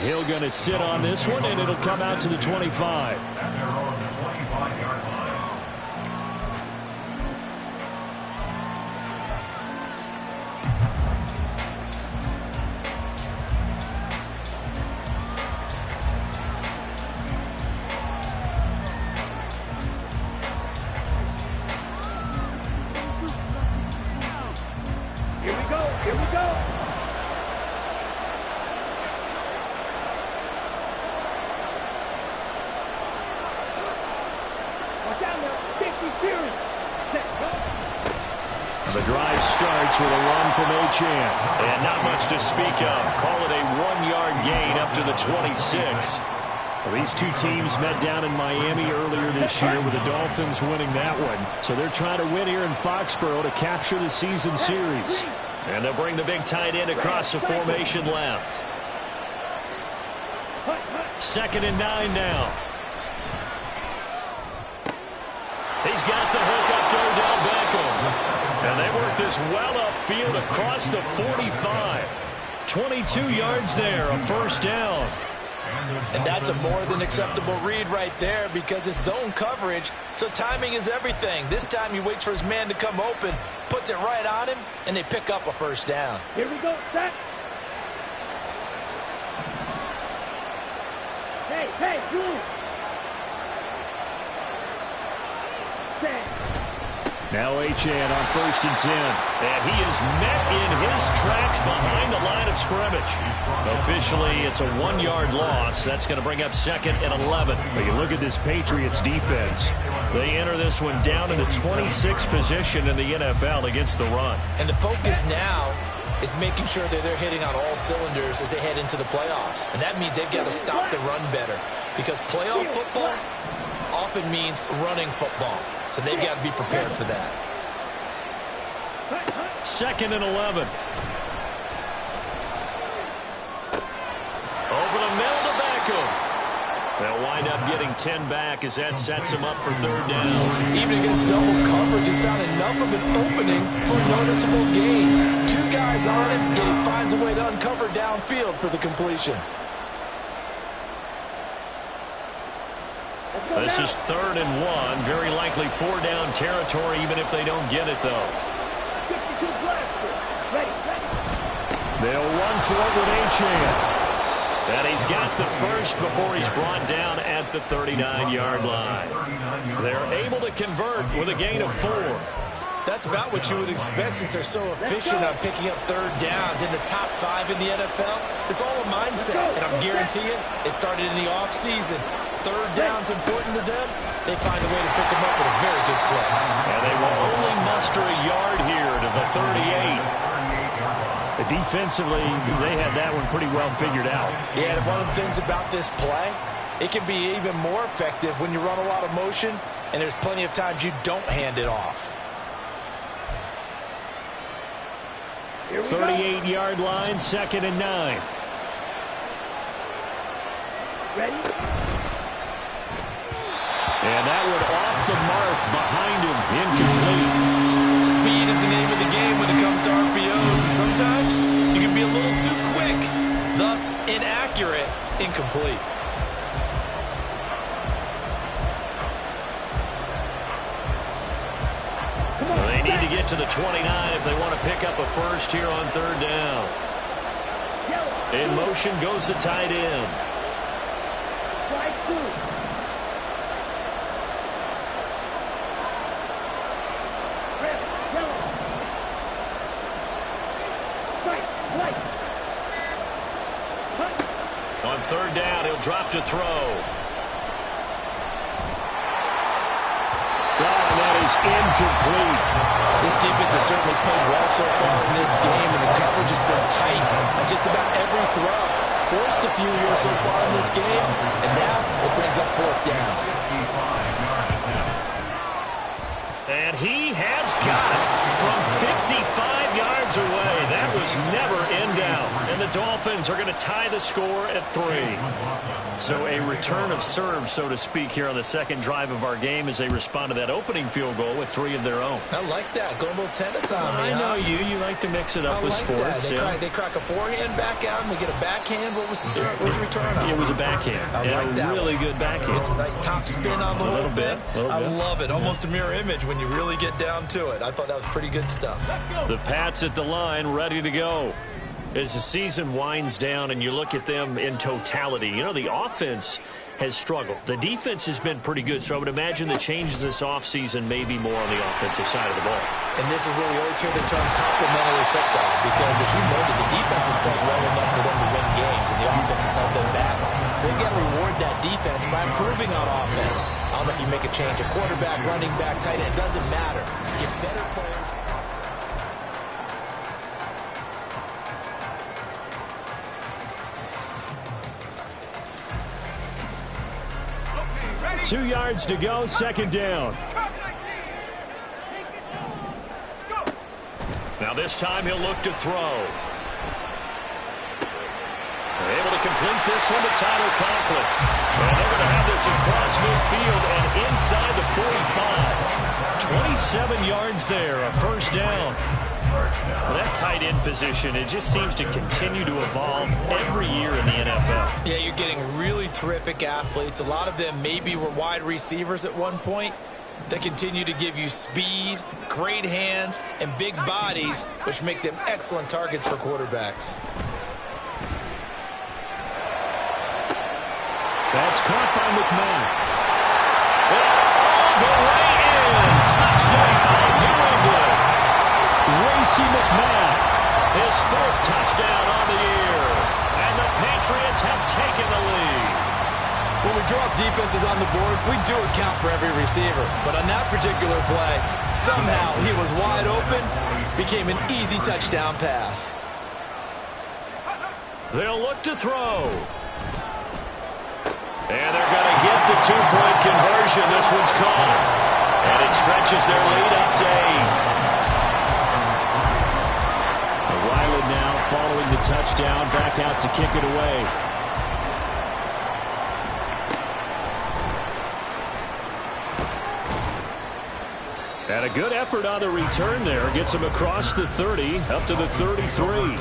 He'll going to sit on this one, and it'll come out to the 25. Here we go. Watch out now. 50 series. The drive starts with a run from Achane. And not much to speak of. Call it a 1-yard gain up to the 26. Well, these two teams met down in Miami earlier this year with the Dolphins winning that one. So they're trying to win here in Foxborough to capture the season series. And they'll bring the big tight end across the formation left. 2nd and 9 now. He's got the hook up to Odell Beckham. And they work this well upfield across the 45. 22 yards there, a first down. And that's a more than acceptable read right there because it's zone coverage, so timing is everything. This time he waits for his man to come open, puts it right on him, and they pick up a first down. Here we go, set. Hey, Drew. Set. Now Achane on 1st and 10. And he is met in his tracks behind the line of scrimmage. Officially, it's a 1-yard loss. That's going to bring up 2nd and 11. But you look at this Patriots defense. They enter this one down in the 26th position in the NFL against the run. And the focus now is making sure that they're hitting on all cylinders as they head into the playoffs. And that means they've got to stop the run better. Because playoff football often means running football. So they've got to be prepared for that. 2nd and 11. Over the middle to Beckham. They'll wind up getting 10 back as that sets him up for 3rd down. Even against double coverage, he found enough of an opening for a noticeable gain. 2 guys on him, yet he finds a way to uncover downfield for the completion. This is 3rd and 1. Very likely 4-down territory, even if they don't get it, though. They'll run for it with Achane. And he's got the first before he's brought down at the 39-yard line. They're able to convert with a gain of 4. That's about what you would expect since they're so efficient on picking up 3rd downs in the top 5 in the NFL. It's all a mindset, and I'm guarantee you, it started in the offseason. 3rd down's important to them. They find a way to pick them up at a very good clip. And they will only muster a yard here to the 38. Defensively, they had that one pretty well figured out. Yeah, and one of the things about this play, it can be even more effective when you run a lot of motion, and there's plenty of times you don't hand it off. 38-yard line, 2nd and 9. Ready? And that one off the mark behind him, incomplete. Speed is the name of the game when it comes to RPOs, and sometimes you can be a little too quick, thus inaccurate, incomplete. Well, they need to get to the 29 if they want to pick up a first here on 3rd down. In motion goes the tight end. On 3rd down, he'll drop to throw. And that is incomplete. This defense has certainly played well so far in this game, and the coverage has been tight on just about every throw. Forced a few here so far in this game, and now it brings up 4th down. And he has got it from 55 yards away. That It was never in doubt. And the Dolphins are going to tie the score at 3. So a return of serve, so to speak, here on the second drive of our game as they respond to that opening field goal with 3 of their own. I like that. Going a little tennis on me, I know you. You like to mix it up with sports. They crack a forehand back out and they get a backhand. What was the return on? It was a backhand. I like that. Really good backhand. It's a nice top spin on the whole thing. I bit. love it. Almost a mirror image when you really get down to it. I thought that was pretty good stuff. The Pats at the line, ready to go. As the season winds down and you look at them in totality, you know, the offense has struggled. The defense has been pretty good, so I would imagine the changes this offseason may be more on the offensive side of the ball. And this is where we always hear the term complementary football, because as you noted, the defense is playing well enough for them to win games, and the offense has held them back. So they've got to reward that defense by improving on offense. I don't know if you make a change, a quarterback, running back, tight end, it doesn't matter. Get better players. 2 yards to go, second down. Now this time he'll look to throw. They're able to complete this one to Tyler Conklin. And they're going to have this across midfield and inside the 45. 27 yards there, a first down. Well, that tight end position, it just seems to continue to evolve every year in the NFL. Yeah, you're getting really terrific athletes. A lot of them maybe were wide receivers at one point. They continue to give you speed, great hands, and big bodies, which make them excellent targets for quarterbacks. That's caught by McMahon. All the way in. Touchdown, New England. Racey McMahon, his 4th touchdown on the year. And the Patriots have taken the lead. When we draw up defenses on the board, we do account for every receiver. But on that particular play, somehow he was wide open, became an easy touchdown pass. They'll look to throw. And they're going to get the 2-point conversion. This one's caught. And it stretches their lead up to 8. Ryland now following the touchdown, back out to kick it away. And a good effort on the return there. Gets him across the 30, up to the 33.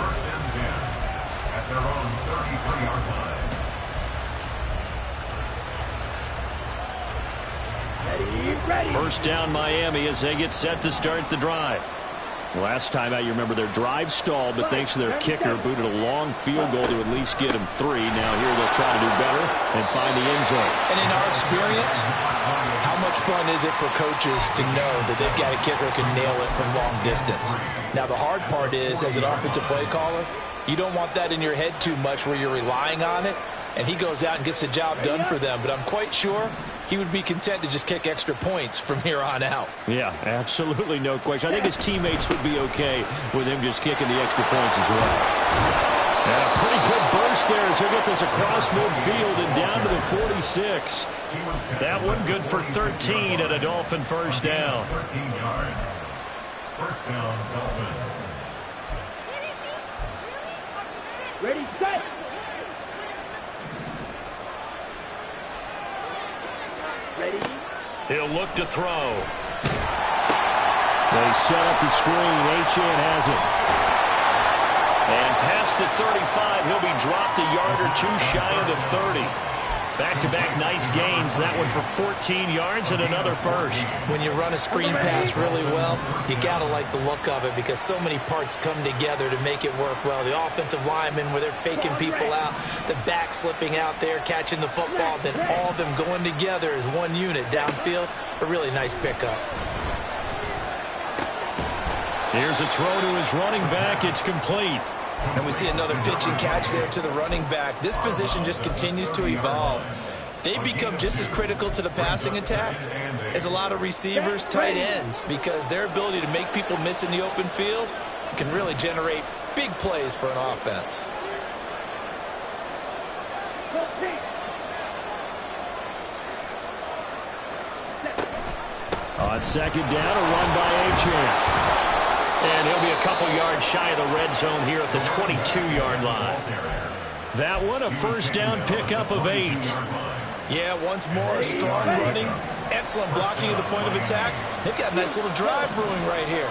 At their own 33-yard line. Ready. First down Miami as they get set to start the drive. Last time out, you remember their drive stalled, but thanks to their kicker, booted a long field goal to at least get them 3. Now here they'll try to do better and find the end zone. And in our experience, how much fun is it for coaches to know that they've got a kicker who can nail it from long distance? Now the hard part is, as an offensive play caller, you don't want that in your head too much where you're relying on it, and he goes out and gets the job done for them. But I'm quite sure he would be content to just kick extra points from here on out. Yeah, absolutely no question. I think his teammates would be okay with him just kicking the extra points as well. And a pretty good burst there as he'll get this across midfield and down to the 46. That one good for 13 at a Dolphin first down. 13 yards. First down, Dolphins. Ready, set. Ready. He'll look to throw. They set up the screen. Achane has it. And past the 35, he'll be dropped a yard or 2 shy of the 30. Back-to-back nice gains. That one for 14 yards and another first. When you run a screen pass really well, you got to like the look of it because so many parts come together to make it work well. The offensive linemen where they're faking people out, the back slipping out there, catching the football, then all of them going together as one unit downfield. A really nice pickup. Here's a throw to his running back. It's complete. And we see another pitch and catch there to the running back. This position just continues to evolve. They become just as critical to the passing attack as a lot of receivers, tight ends, because their ability to make people miss in the open field can really generate big plays for an offense. On second down, a run by Achane. And he'll be a couple yards shy of the red zone here at the 22-yard line. That one, a first down pickup of 8. Yeah, once more, strong running, excellent blocking at the point of attack. They've got a nice little drive brewing right here.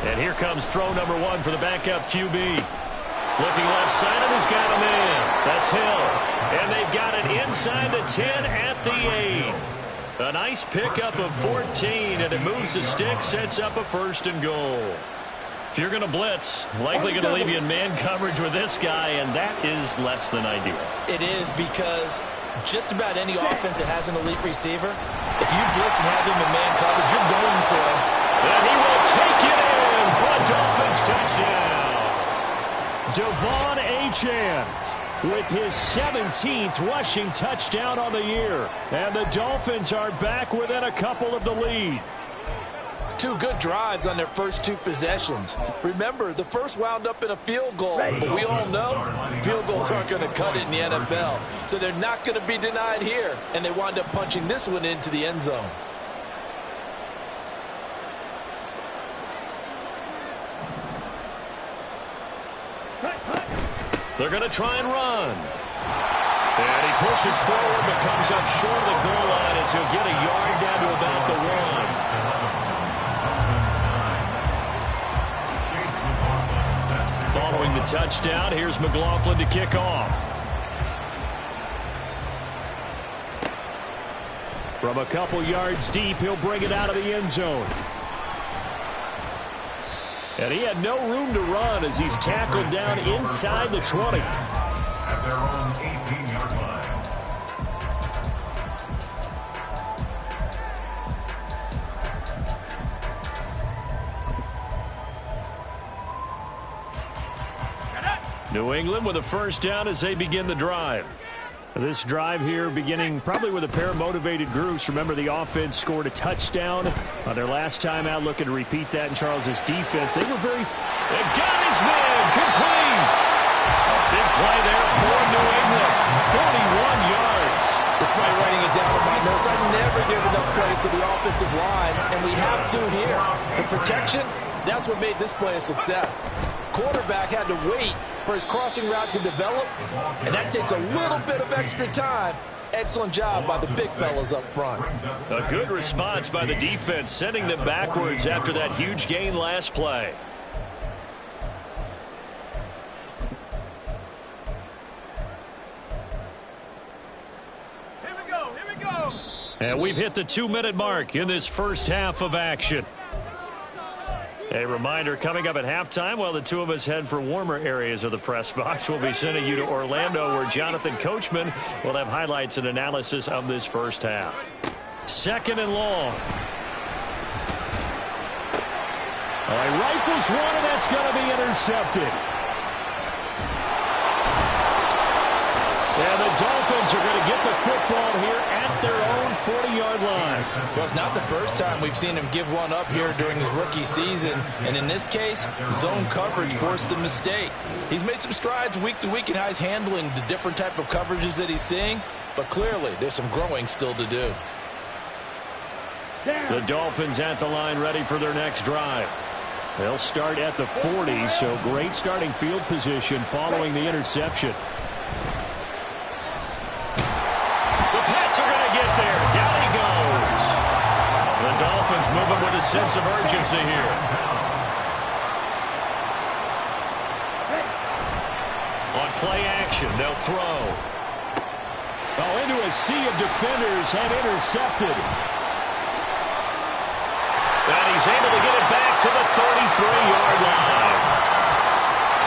And here comes throw number 1 for the backup QB. Looking left side, and he's got a man. That's Hill. And they've got it inside the 10 at the 8. A nice pickup of 14, and it moves the stick, sets up a 1st and goal. If you're going to blitz, likely going to leave you in man coverage with this guy, and that is less than ideal. It is, because just about any offense that has an elite receiver, if you blitz and have him in man coverage, you're going to him. And he will take it in for a Dolphins touchdown. Devon Achane with his 17th rushing touchdown on the year. And the Dolphins are back within a couple of the lead. 2 good drives on their first 2 possessions. Remember, the first wound up in a field goal, but we all know field goals aren't going to cut it in the NFL. So they're not going to be denied here, and they wind up punching this one into the end zone. They're going to try and run. And he pushes forward but comes up short of the goal line as he'll get a yard down to about the 1. Following the touchdown, here's McLaughlin to kick off. From a couple yards deep, he'll bring it out of the end zone. And he had no room to run as he's tackled down inside the 20. At their own 18-yard line. New England with a first down as they begin the drive. This drive here beginning probably with a pair of motivated groups. Remember, the offense scored a touchdown on their last time out, looking to repeat that in Charles's defense. They were very... They got his man complete. Big play there for New England. 41 yards. Despite writing it down in my notes, I never give enough credit to the offensive line, and we have to here. The protection, that's what made this play a success. Quarterback had to wait for his crossing route to develop, and that takes a little bit of extra time. Excellent job by the big fellas up front. A good response by the defense, sending them backwards after that huge gain last play. Here we go, here we go. And we've hit the 2-minute mark in this first half of action. A reminder, coming up at halftime, while the two of us head for warmer areas of the press box, we'll be sending you to Orlando, where Jonathan Coachman will have highlights and analysis of this first half. 2nd and long. He rifles one, and that's going to be intercepted. And the Dolphins are going to get the football here at their own 40-yard line. Well, it's not the first time we've seen him give one up here during his rookie season. And in this case, zone coverage forced the mistake. He's made some strides week to week in how he's handling the different type of coverages that he's seeing. But clearly, there's some growing still to do. The Dolphins at the line, ready for their next drive. They'll start at the 40, so great starting field position following the interception. Moving with a sense of urgency here. On play action, they'll throw. Into a sea of defenders and intercepted. And he's able to get it back to the 33-yard line.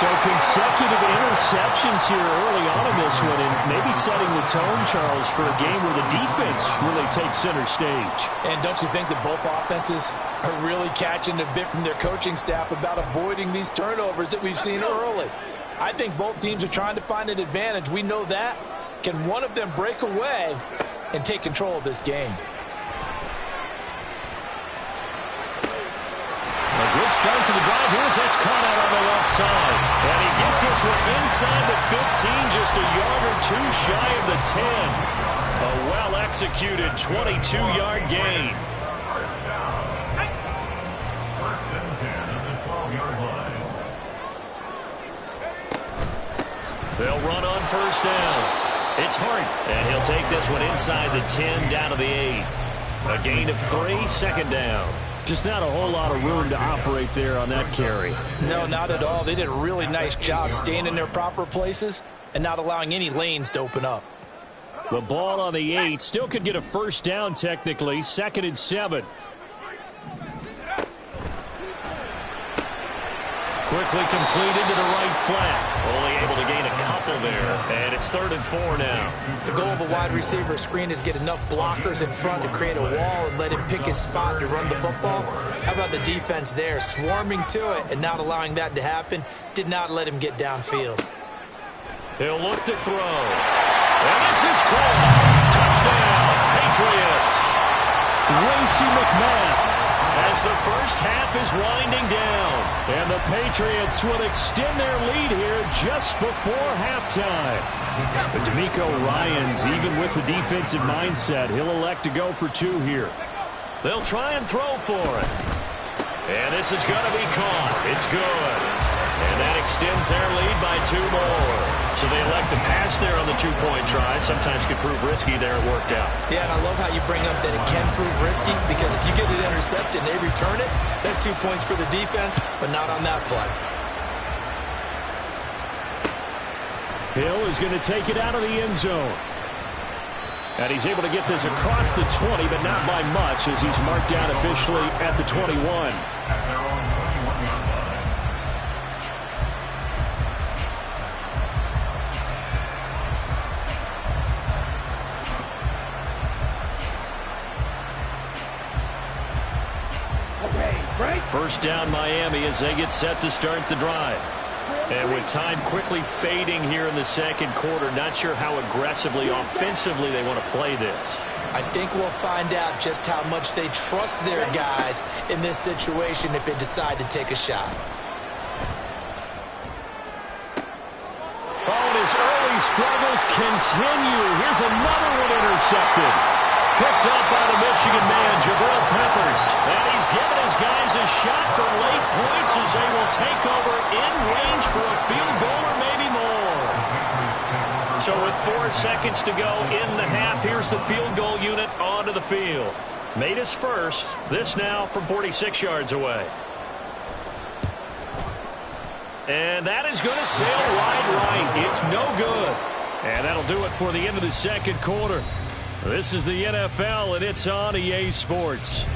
So consecutive interceptions here early on in this one, and maybe setting the tone, Charles, for a game where the defense really takes center stage. And don't you think that both offenses are really catching a bit from their coaching staff about avoiding these turnovers that we've seen early? I think both teams are trying to find an advantage. We know that. Can one of them break away and take control of this game? A good start to the drive. Here's that's caught out on the left side. And he gets this one inside the 15, just a yard or two shy of the 10. A well-executed 22-yard gain. First and 10 at the 12-yard line. They'll run on first down. It's Hart, and he'll take this one inside the 10 down to the 8. A gain of 3, 2nd down. Just not a whole lot of room to operate there on that carry. No, not at all. They did a really nice job staying in their proper places and not allowing any lanes to open up. The ball on the 8 still could get a first down technically. 2nd and 7. Quickly completed to the right flat. Only able to gain a couple there. And it's 3rd and 4 now. The goal of a wide receiver screen is get enough blockers in front to create a wall and let him pick his spot to run the football. How about the defense there, swarming to it and not allowing that to happen? Did not let him get downfield. He'll look to throw. And this is caught. Touchdown, Patriots. Racey McMath as the first half is winding down. And the Patriots will extend their lead here just before halftime. But D'Amico Ryans, even with the defensive mindset, he'll elect to go for 2 here. They'll try and throw for it. And this is going to be caught. It's good. And that extends their lead by 2 more. So they elect to pass there on the 2-point try. Sometimes could prove risky there. It worked out. Yeah, and I love how you bring up that it can prove risky, because if you get it intercepted and they return it, that's 2 points for the defense, but not on that play. Hill is going to take it out of the end zone. And he's able to get this across the 20, but not by much, as he's marked down officially at the 21. At their own 21-yard line. First down Miami as they get set to start the drive. And with time quickly fading here in the 2nd quarter, not sure how aggressively, offensively they want to play this. I think we'll find out just how much they trust their guys in this situation if they decide to take a shot. Oh, and his early struggles continue. Here's another one intercepted. Picked up by the Michigan man, Jabril Peppers. And he's given his guys a shot for late points as they will take over in range for a field goal or maybe more. So with 4 seconds to go in the half, here's the field goal unit onto the field. Made his first. This now from 46 yards away. And that is going to sail wide right. It's no good. And that'll do it for the end of the 2nd quarter. This is the NFL, and it's on EA Sports.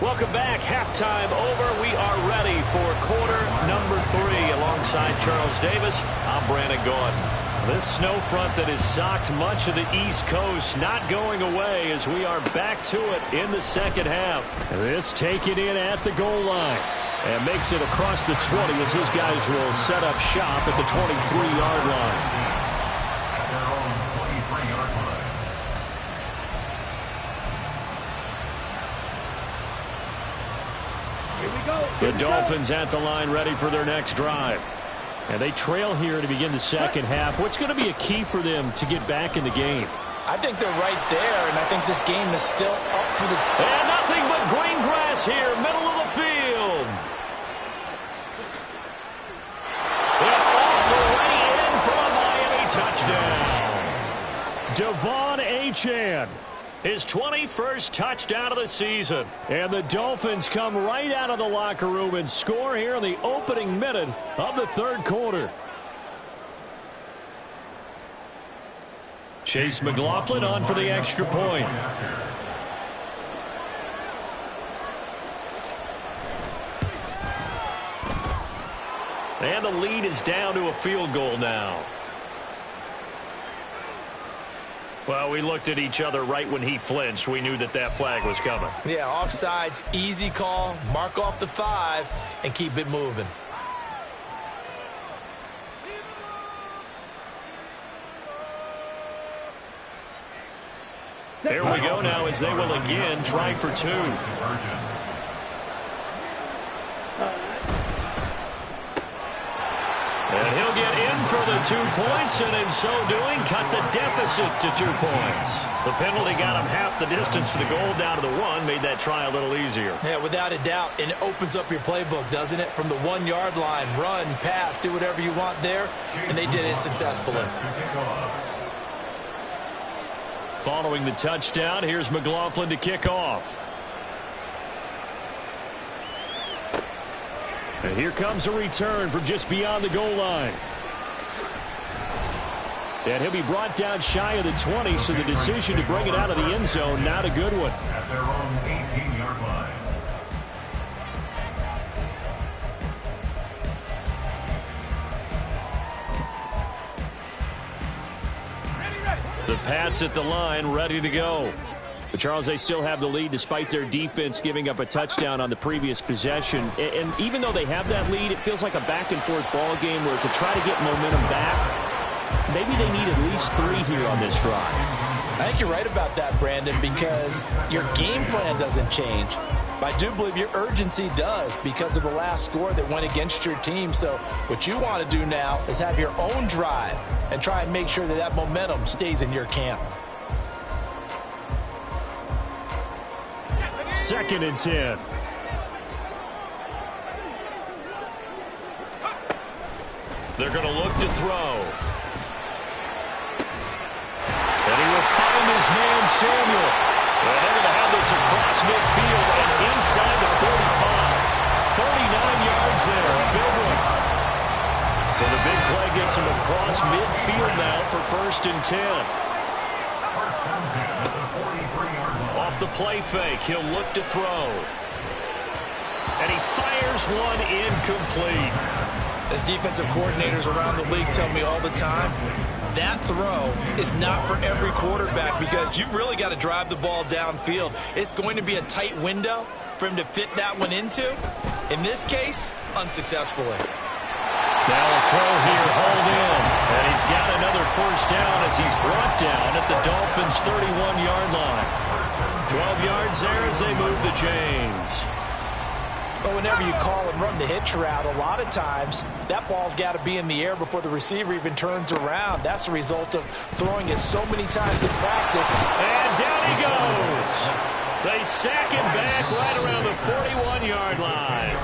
Welcome back. Halftime over. We are ready for quarter number 3. Alongside Charles Davis, I'm Brandon Gaudin. This snow front that has socked much of the East Coast not going away as we are back to it in the 2nd half. This taken in at the goal line. And makes it across the 20 as his guys will set up shop at the 23-yard line. At their own 23-yard line. The Dolphins at the line ready for their next drive. And they trail here to begin the 2nd half. What's going to be a key for them to get back in the game? I think they're right there, and I think this game is still up for the... And nothing but green grass here, middle of the field. And all the way in for a Miami touchdown. Devon Achane. His 21st touchdown of the season. And the Dolphins come right out of the locker room and score here in the opening minute of the 3rd quarter. Chase McLaughlin on for the extra point. And the lead is down to a field goal now. Well, we looked at each other right when he flinched. We knew that that flag was coming. Yeah, offsides, easy call, mark off the 5, and keep it moving. Here we go now as they will again try for two. And he'll get in for the 2 points, and in so doing, cut the deficit to 2 points. The penalty got him half the distance to the goal down to the 1, made that try a little easier. Yeah, without a doubt, and it opens up your playbook, doesn't it? From the 1-yard line, run, pass, do whatever you want there, and they did it successfully. Following the touchdown, here's McLaughlin to kick off. And here comes a return from just beyond the goal line. And he'll be brought down shy of the 20, so the decision to bring it out of the end zone, not a good one. At their own 18-yard line. The Pats at the line, ready to go. But Charles, they still have the lead despite their defense giving up a touchdown on the previous possession. And even though they have that lead, it feels like a back-and-forth ball game where to try to get momentum back, maybe they need at least 3 here on this drive. I think you're right about that, Brandon, because your game plan doesn't change. But I do believe your urgency does because of the last score that went against your team. So what you want to do now is have your own drive and try and make sure that that momentum stays in your camp. 2nd and 10. They're going to look to throw. And he will find his man, Samuel. And they're going to have this across midfield and inside the 45. 39 yards there, a big one. So the big play gets him across midfield now for 1st and 10. Off the play fake, he'll look to throw. And he fires one incomplete. As defensive coordinators around the league tell me all the time, that throw is not for every quarterback because you've really got to drive the ball downfield. It's going to be a tight window for him to fit that one into. In this case, unsuccessfully. Now a throw here, hold in. And he's got another 1st down as he's brought down at the Dolphins' 31-yard line. 12 yards there as they move the chains. But whenever you call and run the hitch route, a lot of times that ball's got to be in the air before the receiver even turns around. That's the result of throwing it so many times in practice. And down he goes. They sack him back right around the 41-yard line.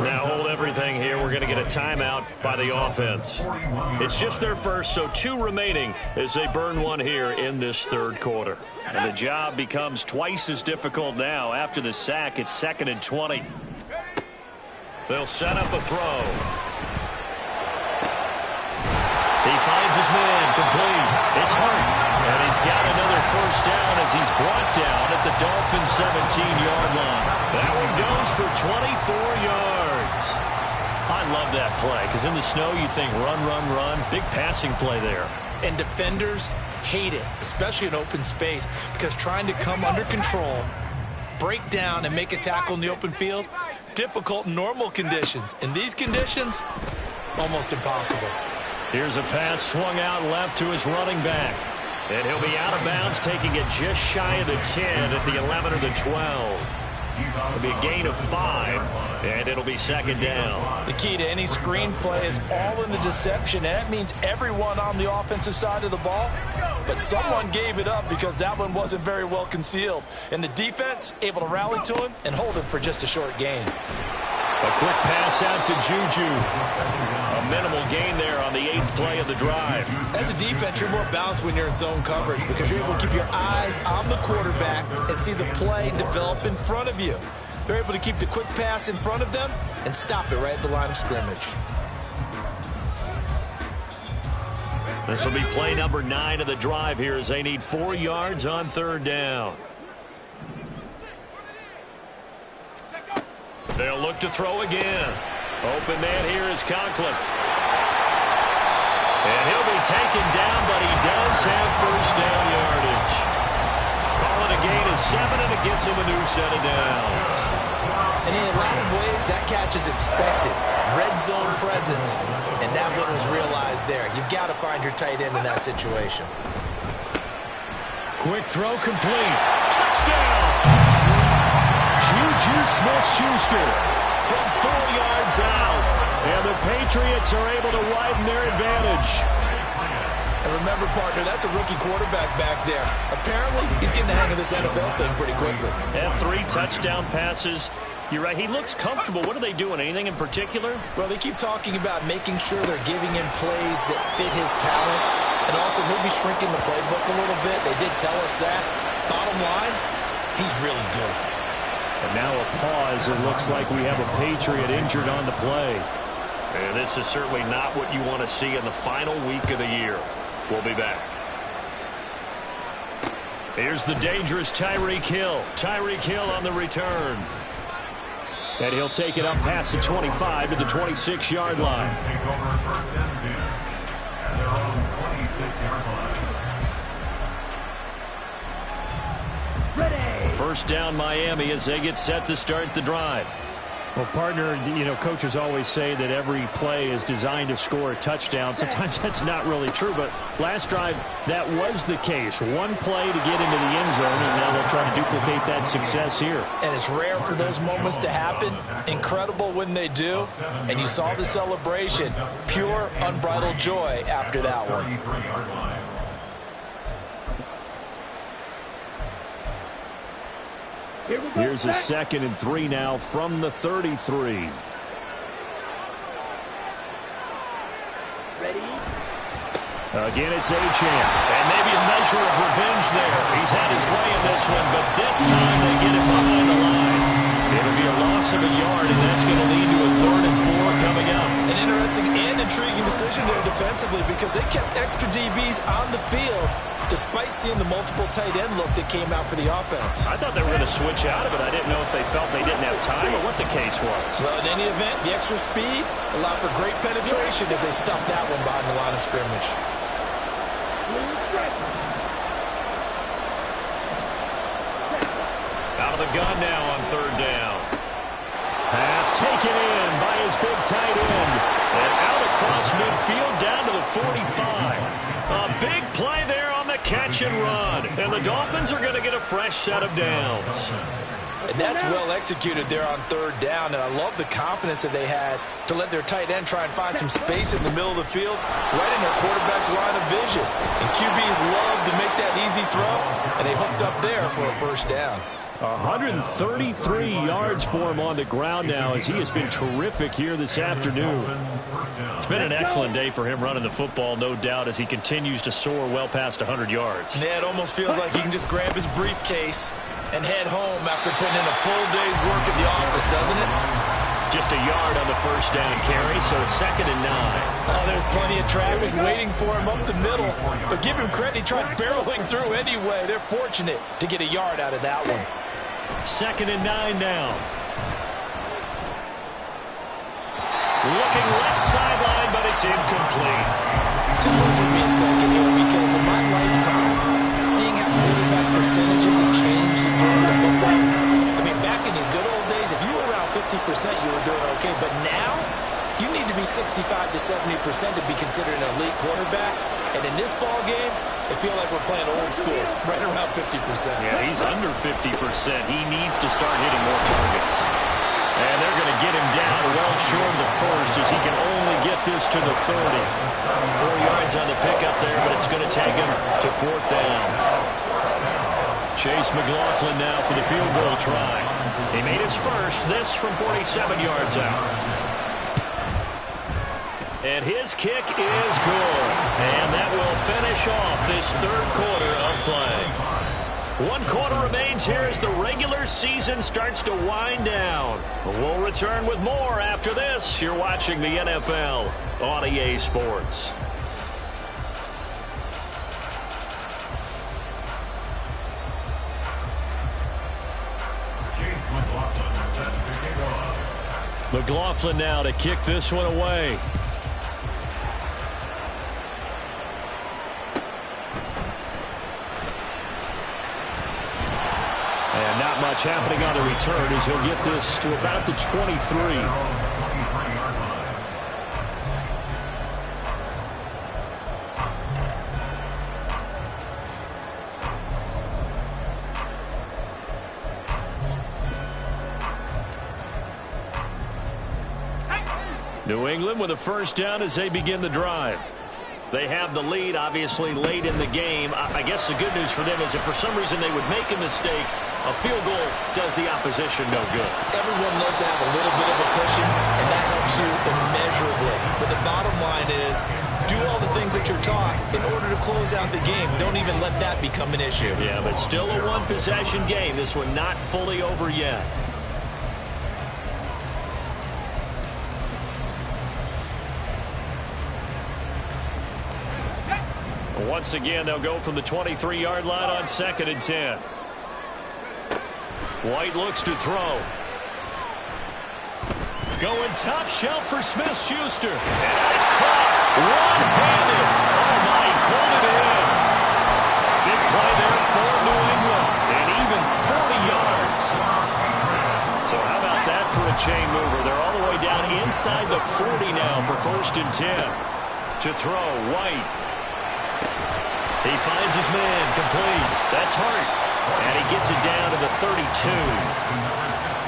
Now hold everything here. We're going to get a timeout by the offense. It's just their first, so 2 remaining as they burn one here in this 3rd quarter. And the job becomes twice as difficult now. After the sack, it's 2nd and 20. They'll set up a throw. He finds his man, complete. It's Hart. And he's got another 1st down as he's brought down at the Dolphins' 17-yard line. That one goes for 24 yards. I love that play because in the snow you think run, run, run. Big passing play there. And defenders hate it, especially in open space, because trying to come under control, break down, and make a tackle in the open field, difficult in normal conditions. In these conditions, almost impossible. Here's a pass swung out left to his running back. And he'll be out of bounds, taking it just shy of the 10 at the 11 or the 12. It'll be a gain of 5, and it'll be 2nd down. The key to any screen play is all in the deception, and that means everyone on the offensive side of the ball, but someone gave it up because that one wasn't very well concealed. And the defense able to rally to him and hold him for just a short gain. A quick pass out to Juju. A minimal gain there on the 8th play of the drive. As a defense, you're more balanced when you're in zone coverage because you're able to keep your eyes on the quarterback and see the play develop in front of you. They're able to keep the quick pass in front of them and stop it right at the line of scrimmage. This will be play number 9 of the drive here as they need 4 yards on 3rd down. They'll look to throw again. Open man here is Conklin. And he'll be taken down, but he does have 1st down yardage. Call it a gain of 7, and it gets him a new set of downs. And in a lot of ways, that catch is expected. Red zone presence. And that one was realized there. You've got to find your tight end in that situation. Quick throw complete. Touchdown! Juju Smith-Schuster from 4 yards out. And the Patriots are able to widen their advantage. And remember, partner, that's a rookie quarterback back there. Apparently, he's getting the hang of this NFL thing pretty quickly. And 3 touchdown passes. You're right, he looks comfortable. What are they doing? Anything in particular? Well, they keep talking about making sure they're giving him plays that fit his talents and also maybe shrinking the playbook a little bit. They did tell us that. Bottom line, he's really good. And now a pause. It looks like we have a Patriot injured on the play. And this is certainly not what you want to see in the final week of the year. We'll be back. Here's the dangerous Tyreek Hill. Tyreek Hill on the return. And he'll take it up past the 25 to the 26-yard line. Take over first and 10 at their own 26-yard line. First down Miami as they get set to start the drive. Well, partner, you know, coaches always say that every play is designed to score a touchdown. Sometimes that's not really true, but last drive, that was the case. One play to get into the end zone, and now they'll try to duplicate that success here. And it's rare for those moments to happen. Incredible when they do. And you saw the celebration. Pure, unbridled joy after that one. 33-yard line. Here's a 2nd and 3 now from the 33. Again, it's Achane. And maybe a measure of revenge there. He's had his way in this one, but this time they get it behind the line. It'll be a loss of a yard, and that's going to lead to a 3rd and 4 coming up. An interesting and intriguing decision there defensively because they kept extra DBs on the field despite seeing the multiple tight end look that came out for the offense. I thought they were going to switch out of it. I didn't know if they felt they didn't have time or what the case was. Well, in any event, the extra speed allowed for great penetration as they stuffed that one behind the line of scrimmage. Out of the gun now on 3rd down. Pass taken in by his big tight end. And out across midfield down to the 45. A big play there on the catch and run. And the Dolphins are going to get a fresh set of downs. And that's well executed there on 3rd down. And I love the confidence that they had to let their tight end try and find some space in the middle of the field, right in their quarterback's line of vision. And QBs love to make that easy throw, and they hooked up there for a 1st down. 133 yards for him on the ground now as he has been terrific here this afternoon. It's been an excellent day for him running the football, no doubt, as he continues to soar well past 100 yards. Yeah, it almost feels like he can just grab his briefcase and head home after putting in a full day's work at the office, doesn't it? Just a yard on the 1st down carry, so it's 2nd and 9. Oh, there's plenty of traffic waiting for him up the middle. But give him credit, he tried barreling through anyway. They're fortunate to get a yard out of that one. 2nd and 9 now. Looking left sideline, but it's incomplete. Just work with me a second here, because in my lifetime, seeing how quarterback percentages have changed in throwing the football, I mean, back in the good old days, if you were around 50%, you were doing okay. But now, you need to be 65 to 70% to be considered an elite quarterback. And in this ball game, I feel like we're playing old school, right around 50%. Yeah, he's under 50%. He needs to start hitting more targets. And they're going to get him down well short of the 1st as he can only get this to the 30. 4 yards on the pickup there, but it's going to take him to 4th down. Chase McLaughlin now for the field goal try. He made his first, this from 47 yards out. And his kick is good. And that will finish off this 3rd quarter of play. 1 quarter remains here as the regular season starts to wind down. We'll return with more after this. You're watching the NFL on AllDay Sports. McLaughlin now to kick this one away. And not much happening on the return as he'll get this to about the 23. New England with a first down as they begin the drive. They have the lead, obviously, late in the game. I guess the good news for them is if for some reason they would make a mistake, a field goal does the opposition no good. Everyone loves to have a little bit of a cushion, and that helps you immeasurably. But the bottom line is, do all the things that you're taught in order to close out the game. Don't even let that become an issue. Yeah, but still a one-possession game. This one not fully over yet. Once again, they'll go from the 23-yard line on 2nd and 10. White looks to throw. Going top shelf for Smith-Schuster. And that's caught one-handed. Oh, my, he pulled it in. Big play there for New England. And even 40 yards. So how about that for a chain mover? They're all the way down inside the 40 now for 1st and 10. To throw, White. He finds his man, complete. That's Hart. And he gets it down to the 32.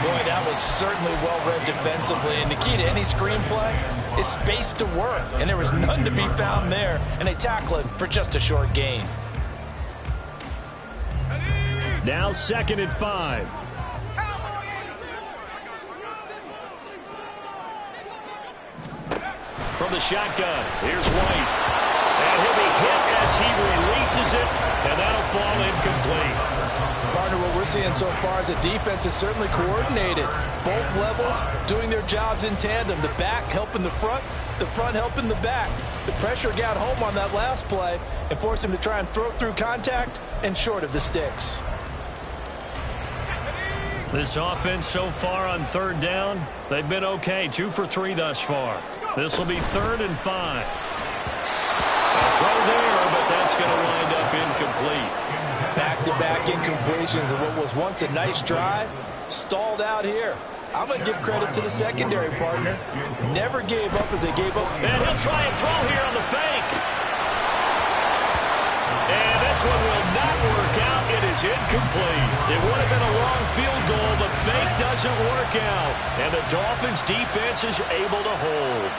Boy, that was certainly well-read defensively. And the key to any screenplay is space to work. And there was none to be found there. And they tackle it for just a short gain. Now 2nd and 5. From the shotgun, here's White. And he'll be hit as he releases it, and that'll fall incomplete. Partner, what we're seeing so far is the defense is certainly coordinated. Both levels doing their jobs in tandem. The back helping the front helping the back. The pressure got home on that last play and forced him to try and throw through contact and short of the sticks. This offense so far on 3rd down, they've been okay. 2 for 3 thus far. This will be 3rd and 5. A throw there, but that's going to wind up incomplete. Back-to-back incompletions of what was once a nice drive, stalled out here. I'm going to give credit to the secondary, partner. Never gave up as they gave up. And he'll try and throw here on the fake. And this one will not work out. It is incomplete. It would have been a long field goal. The fake doesn't work out. And the Dolphins' defense is able to hold.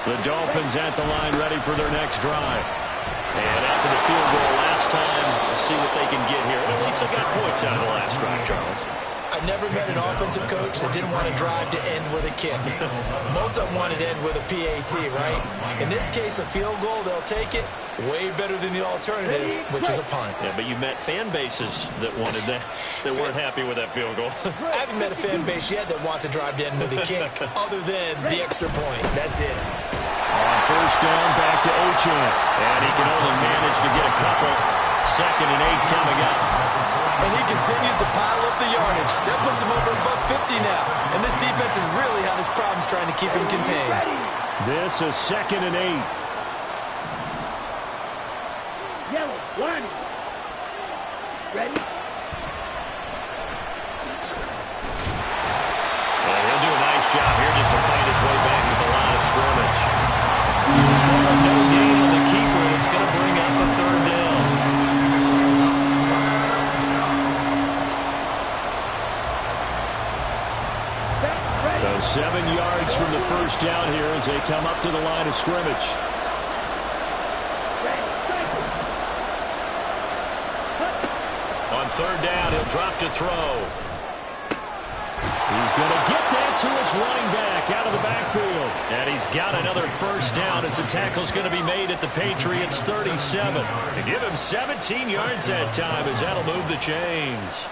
The Dolphins at the line ready for their next drive. And after the field goal last time, we'll see what they can get here. At least they got points out of the last drive, Charles. I've never met an offensive coach that didn't want to drive to end with a kick. Most of them wanted to end with a PAT, right? In this case, a field goal, they'll take it. Way better than the alternative, which is a punt. Yeah, but you met fan bases that wanted that, that weren't happy with that field goal. I haven't met a fan base yet that wants to drive to end with a kick, other than the extra point. That's it. On 1st down, back to Achane. And he can only manage to get a couple. 2nd and 8 coming up. And he continues to pile up the yardage. That puts him over above 50 now. And this defense has really had its problems trying to keep him contained. This is 2nd and 8. Yellow, 1. Ready? And he'll do a nice job here just to fight his way back to the line of scrimmage. No gain on the keeper. It's going to bring up a 3rd down. So 7 yards from the 1st down here as they come up to the line of scrimmage. On 3rd down, he'll drop to throw. He's going to get that to his running back out of the backfield. And he's got another 1st down as the tackle's going to be made at the Patriots' 37. And give him 17 yards that time as that'll move the chains.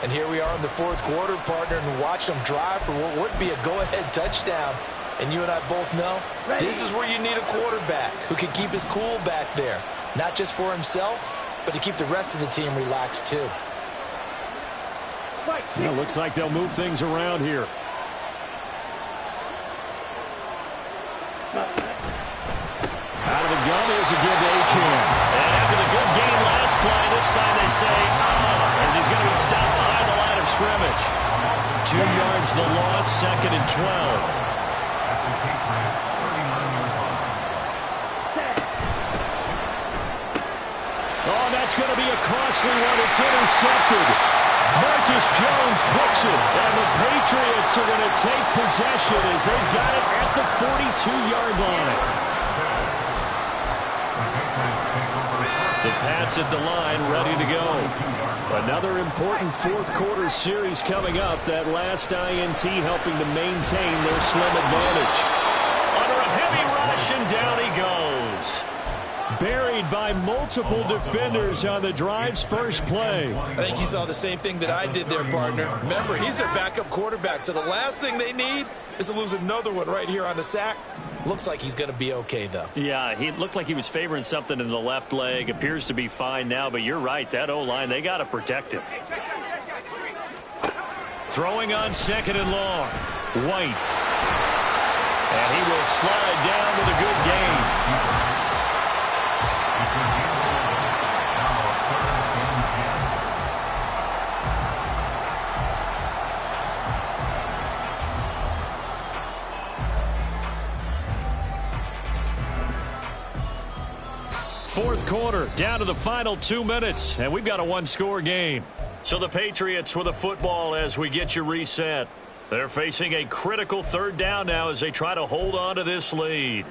And here we are in the 4th quarter, partner, and watch them drive for what would be a go-ahead touchdown. And you and I both know this is where you need a quarterback who can keep his cool back there. Not just for himself, but to keep the rest of the team relaxed too. Yeah, looks like they'll move things around here. Out of the gun, here's a give to Achane. And after the good game last play, this time they say, as he's going to be stopped behind the line of scrimmage. 2 yards the loss, 2nd and 12. Oh, that's going to be a costly one. It's intercepted. Marcus Jones picks it, and the Patriots are going to take possession as they've got it at the 2-yard line. The Pats at the line, ready to go. Another important fourth-quarter series coming up. That last INT helping to maintain their slim advantage. Under a heavy rush, and down he goes. Buried by multiple defenders on the drive's first play. I think you saw the same thing that I did there, partner. Remember, he's their backup quarterback, so the last thing they need is to lose another one right here on the sack. Looks like he's going to be okay, though. Yeah, he looked like he was favoring something in the left leg. Appears to be fine now, but you're right. That O-line, they got to protect him. Throwing on 2nd and long. White. And he will slide down with a good gain. Fourth quarter, down to the final 2 minutes, and we've got a one-score game. So the Patriots with the football as we get you reset. They're facing a critical 3rd down now as they try to hold on to this lead.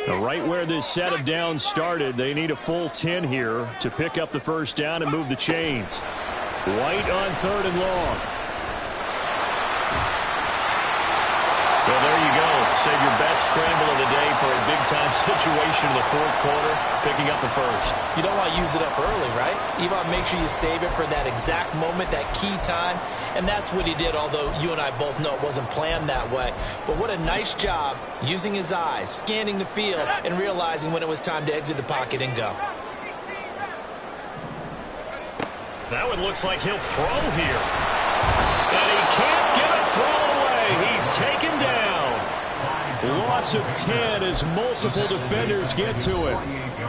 Right where this set of downs started, they need a full 10 here to pick up the first down and move the chains. White on 3rd and long. So there you go. Save your best scramble of the day for a big-time situation in the fourth quarter, picking up the first. You don't want to use it up early, right? You want to make sure you save it for that exact moment, that key time. And that's what he did, although you and I both know it wasn't planned that way. But what a nice job using his eyes, scanning the field, and realizing when it was time to exit the pocket and go. That one looks like he'll throw here. And he can't get a throw away. He's taken down. Loss of 10 as multiple defenders get to it.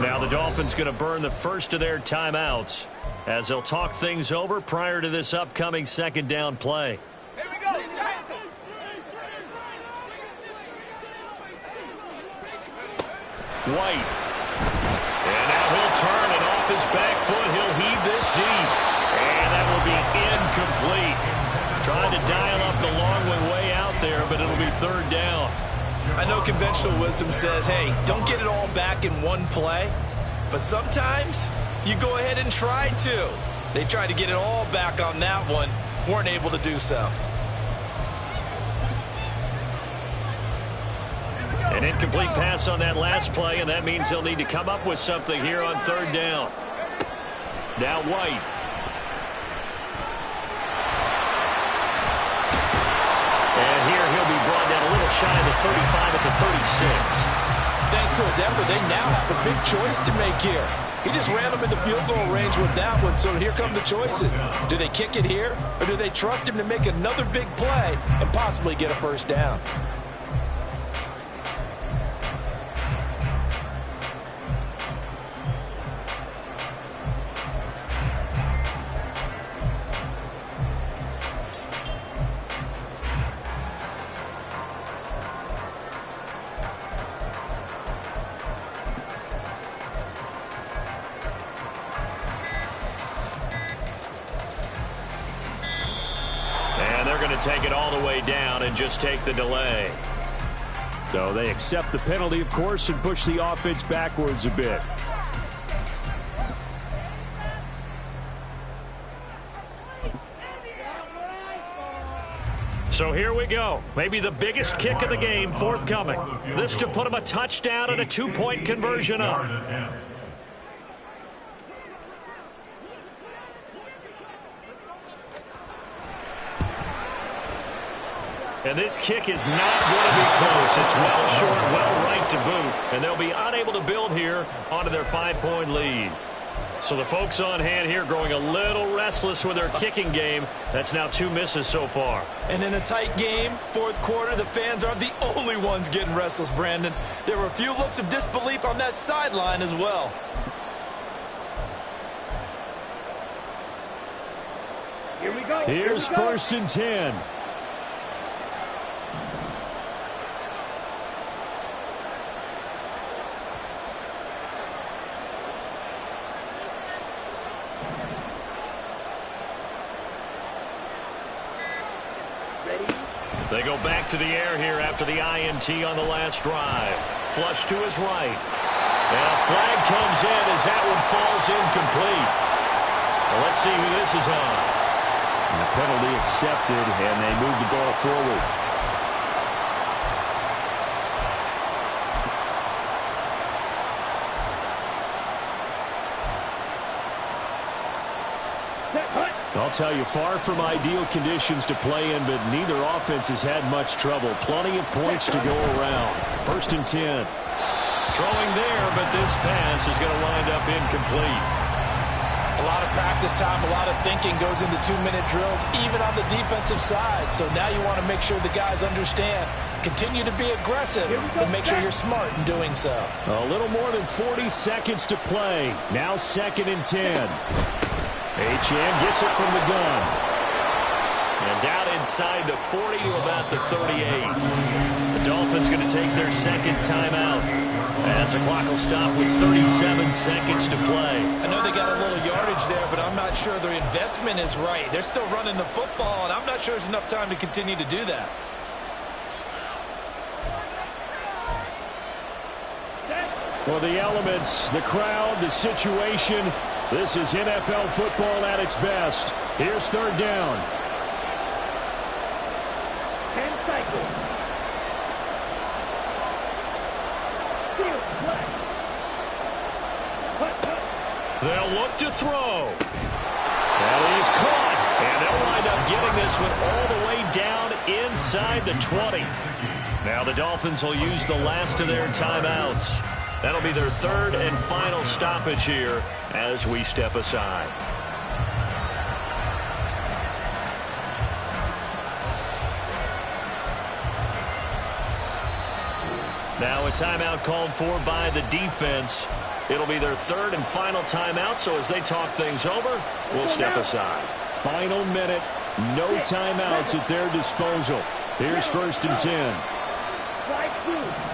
Now the Dolphins going to burn the first of their timeouts as they'll talk things over prior to this upcoming 2nd down play. Here we go. White. And now he'll turn, and off his back foot, he'll heave this deep. And that will be incomplete. Trying to dial up the long one way out there, but it'll be 3rd down. I know conventional wisdom says, hey, don't get it all back in one play. But sometimes you go ahead and try to. They tried to get it all back on that one. Weren't able to do so. An incomplete pass on that last play, and that means they'll need to come up with something here on 3rd down. Now White. And here he'll be brought down a little shy of the 35 at the 36. Thanks to his effort, they now have a big choice to make here. He just ran them in the field goal range with that one, so here come the choices. Do they kick it here, or do they trust him to make another big play and possibly get a first down? Take it all the way down and just take the delay. So they accept the penalty, of course, and push the offense backwards a bit. So here we go. Maybe the biggest kick of the game forthcoming. This to put them a touchdown and a 2-point conversion up. And this kick is not going to be close. It's well short, well right to boot. And they'll be unable to build here onto their 5-point lead. So the folks on hand here growing a little restless with their kicking game. That's now 2 misses so far. And in a tight game, fourth quarter, the fans are the only ones getting restless, Brandon. There were a few looks of disbelief on that sideline as well. Here we go. Here's 1st and 10. They go back to the air here after the INT on the last drive. Flush to his right. And a flag comes in as that one falls incomplete. Well, let's see who this is on. And the penalty accepted, and they move the ball forward. I'll tell you, far from ideal conditions to play in, but neither offense has had much trouble. Plenty of points to go around. 1st and 10. Throwing there, but this pass is going to wind up incomplete. A lot of practice time, a lot of thinking goes into 2-minute drills, even on the defensive side. So now you want to make sure the guys understand. Continue to be aggressive, but make sure you're smart in doing so. A little more than 40 seconds to play. Now 2nd and 10. Achane gets it from the gun. And down inside the 40 to about the 38. The Dolphins going to take their 2nd timeout as the clock will stop with 37 seconds to play. I know they got a little yardage there, but I'm not sure their investment is right. They're still running the football, and I'm not sure there's enough time to continue to do that. Well, the elements, the crowd, the situation, this is NFL football at its best. Here's 3rd down. 10 cycles. They'll look to throw. And he's caught. And they'll wind up getting this one all the way down inside the 20. Now the Dolphins will use the last of their timeouts. That'll be their 3rd and final stoppage here as we step aside. Now a timeout called for by the defense. It'll be their 3rd and final timeout, so as they talk things over, we'll step aside. Final minute, no timeouts at their disposal. Here's 1st and 10. 5-2.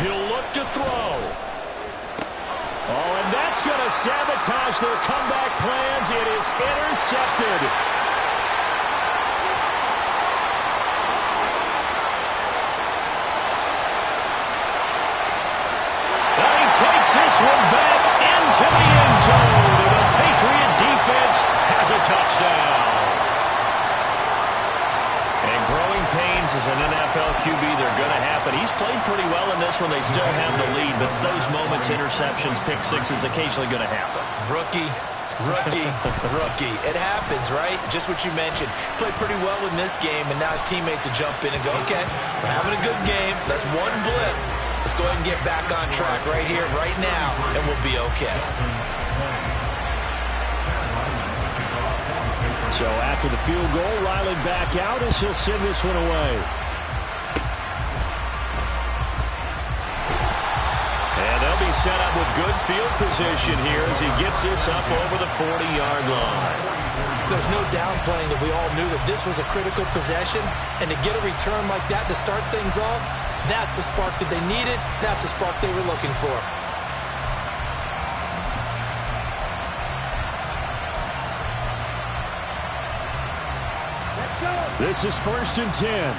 He'll look to throw. Oh, and that's going to sabotage their comeback plans. It is intercepted. And he takes this one back into the end zone. The Patriot defense has a touchdown. And growing pains as an NFL QB, they're going to happen. He's played pretty well in this one. They still have the lead, but those moments, interceptions, pick sixes, occasionally going to happen. Rookie. It happens, right? Just what you mentioned. Played pretty well in this game, and now his teammates will jump in and go, okay, we're having a good game. That's one blip. Let's go ahead and get back on track right here, right now, and we'll be okay. So after the field goal, Riley back out as he'll send this one away. And they'll be set up with good field position here as he gets this up over the 40-yard line. There's no downplaying that we all knew that this was a critical possession, and to get a return like that to start things off, that's the spark that they needed. That's the spark they were looking for. This is 1st and 10.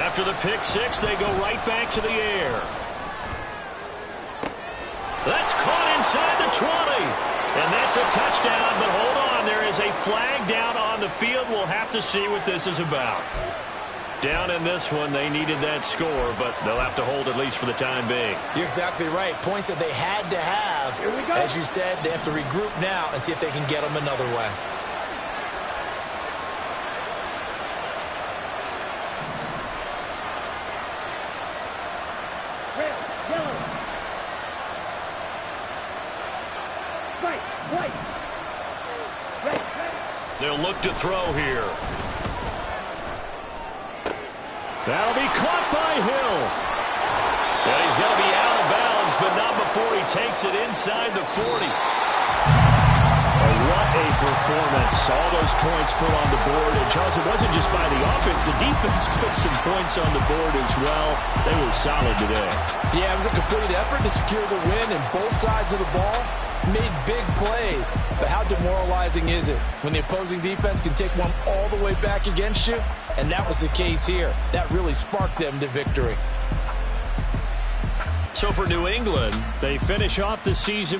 After the pick six, they go right back to the air. That's caught inside the 20. And that's a touchdown, but hold on. There is a flag down on the field. We'll have to see what this is about. Down in this one, they needed that score, but they'll have to hold at least for the time being. You're exactly right. Points that they had to have. As you said, they have to regroup now and see if they can get them another way. Red, yellow. White. Red. They'll look to throw here. That'll be caught by Hill. And he's going to be out of bounds, but not before he takes it inside the 40. Oh, what a performance. All the those points put on the board. And, Charles, it wasn't just by the offense. The defense put some points on the board as well. They were solid today. Yeah, it was a complete effort to secure the win, and both sides of the ball made big plays. But how demoralizing is it when the opposing defense can take one all the way back against you? And that was the case here. That really sparked them to victory. So for New England, they finish off the season